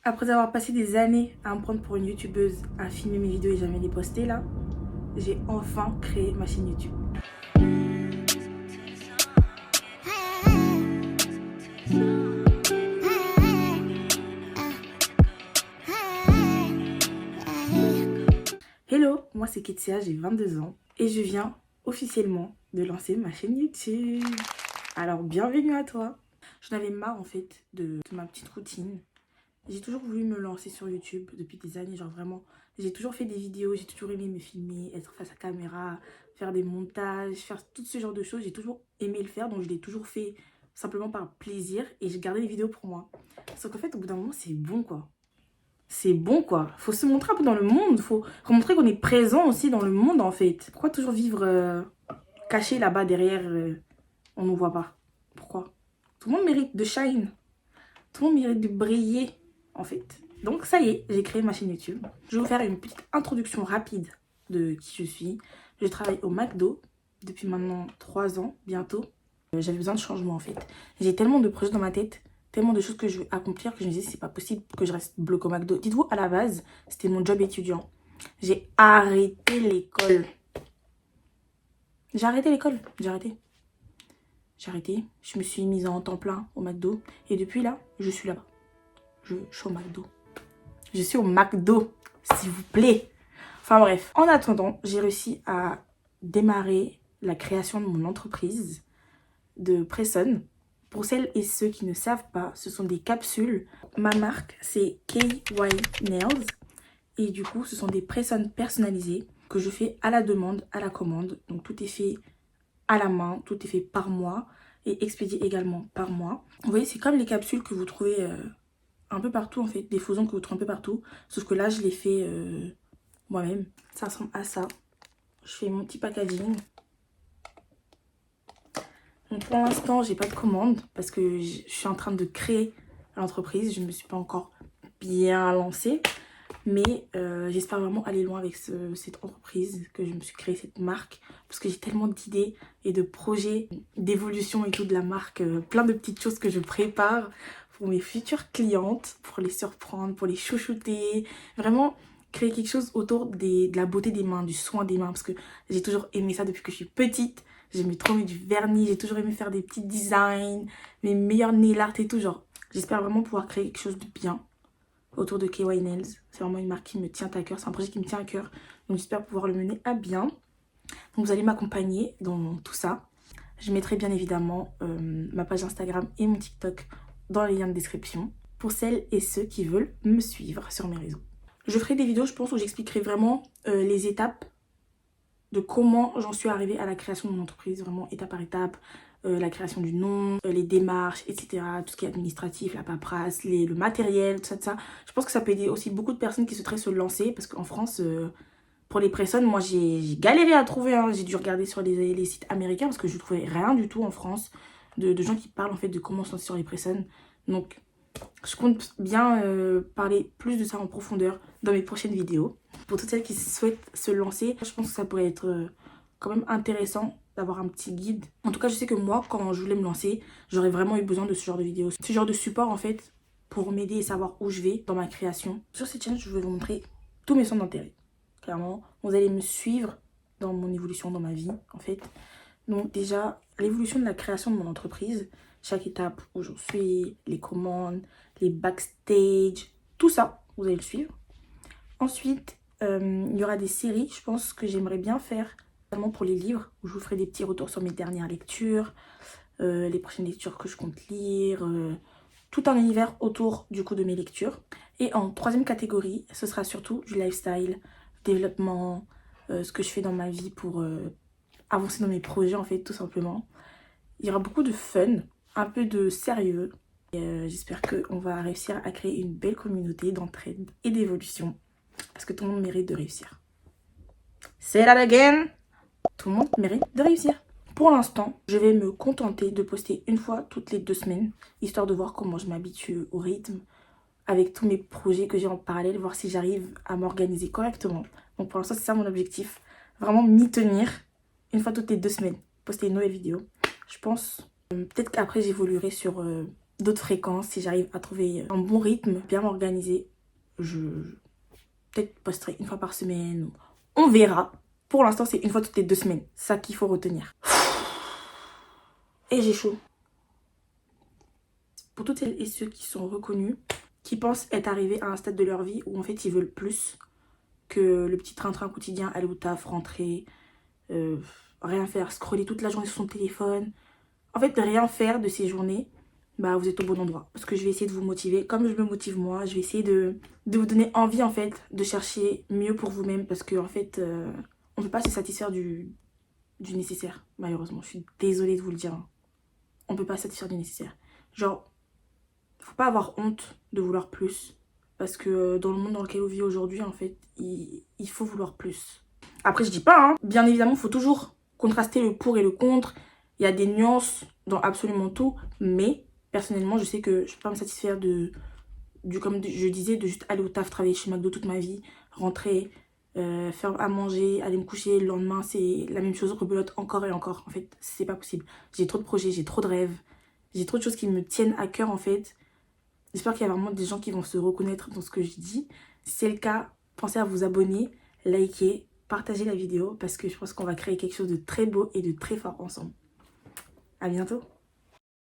Après avoir passé des années à me prendre pour une youtubeuse, à filmer mes vidéos et jamais les poster là, j'ai enfin créé ma chaîne YouTube. Hello, moi c'est Ketsia, j'ai 22 ans et je viens officiellement de lancer ma chaîne YouTube. Alors bienvenue à toi. J'en avais marre en fait de ma petite routine. J'ai toujours voulu me lancer sur YouTube depuis des années, genre vraiment. J'ai toujours fait des vidéos, j'ai toujours aimé me filmer, être face à caméra, faire des montages, faire tout ce genre de choses. J'ai toujours aimé le faire, donc je l'ai toujours fait simplement par plaisir et j'ai gardé les vidéos pour moi. Sauf qu'en fait, au bout d'un moment, c'est bon quoi. C'est bon quoi. Faut se montrer un peu dans le monde, faut montrer qu'on est présent aussi dans le monde en fait. Pourquoi toujours vivre caché là-bas derrière, on ne nous voit pas? Pourquoi? Tout le monde mérite de shine. Tout le monde mérite de briller, en fait. Donc, ça y est, j'ai créé ma chaîne YouTube. Je vais vous faire une petite introduction rapide de qui je suis. Je travaille au McDo depuis maintenant 3 ans, bientôt. J'avais besoin de changement, en fait. J'ai tellement de projets dans ma tête, tellement de choses que je veux accomplir que je me disais, c'est pas possible que je reste bloquée au McDo. Dites-vous, à la base, c'était mon job étudiant. J'ai arrêté l'école. J'ai arrêté l'école, j'ai arrêté. J'ai arrêté, je me suis mise en temps plein au McDo. Et depuis là, je suis là-bas. Je suis au McDo. Je suis au McDo, s'il vous plaît. Enfin bref, en attendant, j'ai réussi à démarrer la création de mon entreprise de Presson. Pour celles et ceux qui ne savent pas, ce sont des capsules. Ma marque, c'est KY Nails. Et du coup, ce sont des Presson personnalisées que je fais à la demande, à la commande. Donc tout est fait à la main, tout est fait par moi et expédié également par moi. Vous voyez, c'est comme les capsules que vous trouvez un peu partout en fait, des fausons que vous trouvez un peu partout, sauf que là je les fais moi-même. Ça ressemble à ça. Je fais mon petit packaging. Donc pour l'instant j'ai pas de commande parce que je suis en train de créer l'entreprise. Je ne me suis pas encore bien lancée, mais j'espère vraiment aller loin avec cette entreprise que je me suis créée, cette marque, parce que j'ai tellement d'idées et de projets d'évolution et tout de la marque, plein de petites choses que je prépare pour mes futures clientes, pour les surprendre, pour les chouchouter, vraiment créer quelque chose autour de la beauté des mains, du soin des mains, parce que j'ai toujours aimé ça depuis que je suis petite. J'aimais trop mettre du vernis, j'ai toujours aimé faire des petits designs, mes meilleurs nail art et tout, genre j'espère vraiment pouvoir créer quelque chose de bien autour de KY Nails. C'est vraiment une marque qui me tient à cœur, c'est un projet qui me tient à cœur, donc j'espère pouvoir le mener à bien. Donc vous allez m'accompagner dans tout ça. Je mettrai bien évidemment ma page Instagram et mon TikTok dans les liens de description pour celles et ceux qui veulent me suivre sur mes réseaux. Je ferai des vidéos, je pense, où j'expliquerai vraiment les étapes de comment j'en suis arrivée à la création de mon entreprise, vraiment étape par étape, la création du nom, les démarches, etc. Tout ce qui est administratif, la paperasse, le matériel, tout ça. Je pense que ça peut aider aussi beaucoup de personnes qui souhaiteraient se lancer parce qu'en France, pour les Presson, moi j'ai galéré à trouver, hein. J'ai dû regarder sur les sites américains parce que je ne trouvais rien du tout en France de gens qui parlent en fait de comment se lancer sur les Presson. Donc je compte bien parler plus de ça en profondeur dans mes prochaines vidéos. Pour toutes celles qui souhaitent se lancer, je pense que ça pourrait être quand même intéressant d'avoir un petit guide. En tout cas, je sais que moi, quand je voulais me lancer, j'aurais vraiment eu besoin de ce genre de vidéos. Ce genre de support, en fait, pour m'aider et savoir où je vais dans ma création. Sur cette chaîne, je vais vous montrer tous mes centres d'intérêt. Clairement, vous allez me suivre dans mon évolution, dans ma vie, en fait. Donc déjà, l'évolution de la création de mon entreprise, chaque étape où j'en suis, les commandes, les backstage, tout ça, vous allez le suivre. Ensuite, il y aura des séries, je pense que j'aimerais bien faire, notamment pour les livres, où je vous ferai des petits retours sur mes dernières lectures, les prochaines lectures que je compte lire, tout un univers autour du coup de mes lectures. Et en troisième catégorie, ce sera surtout du lifestyle, développement, ce que je fais dans ma vie pour avancer dans mes projets en fait, tout simplement. Il y aura beaucoup de fun, un peu de sérieux. J'espère qu'on va réussir à créer une belle communauté d'entraide et d'évolution. Parce que tout le monde mérite de réussir. Say that again! Tout le monde mérite de réussir. Pour l'instant, je vais me contenter de poster une fois toutes les 2 semaines, histoire de voir comment je m'habitue au rythme, avec tous mes projets que j'ai en parallèle, voir si j'arrive à m'organiser correctement. Donc pour l'instant, c'est ça mon objectif. Vraiment m'y tenir une fois toutes les 2 semaines, poster une nouvelle vidéo. Je pense, peut-être qu'après j'évoluerai sur d'autres fréquences, si j'arrive à trouver un bon rythme, bien m'organiser, je peut-être posterai une fois par semaine. On verra. Pour l'instant, c'est une fois toutes les 2 semaines. Ça qu'il faut retenir. Et j'ai chaud. Pour toutes celles et ceux qui sont reconnus, qui pensent être arrivés à un stade de leur vie où en fait ils veulent plus que le petit train-train quotidien, aller au taf, rentrer, rien faire, scroller toute la journée sur son téléphone. En fait, rien faire de ces journées, bah vous êtes au bon endroit. Parce que je vais essayer de vous motiver, comme je me motive moi, je vais essayer de vous donner envie en fait de chercher mieux pour vous-même. Parce que en fait, on ne peut pas se satisfaire du nécessaire, malheureusement. Je suis désolée de vous le dire, hein. On ne peut pas se satisfaire du nécessaire. Genre, faut pas avoir honte de vouloir plus. Parce que dans le monde dans lequel on vit aujourd'hui, en fait, il faut vouloir plus. Après, je dis pas, hein. Bien évidemment, il faut toujours contraster le pour et le contre. Il y a des nuances dans absolument tout. Mais, personnellement, je sais que je peux pas me satisfaire comme je disais, de juste aller au taf, travailler chez McDo toute ma vie, rentrer, faire à manger, aller me coucher. Le lendemain, c'est la même chose, rebelote encore et encore. En fait, c'est pas possible. J'ai trop de projets, j'ai trop de rêves. J'ai trop de choses qui me tiennent à cœur, en fait. J'espère qu'il y a vraiment des gens qui vont se reconnaître dans ce que je dis. Si c'est le cas, pensez à vous abonner, liker, partager la vidéo parce que je pense qu'on va créer quelque chose de très beau et de très fort ensemble. À bientôt!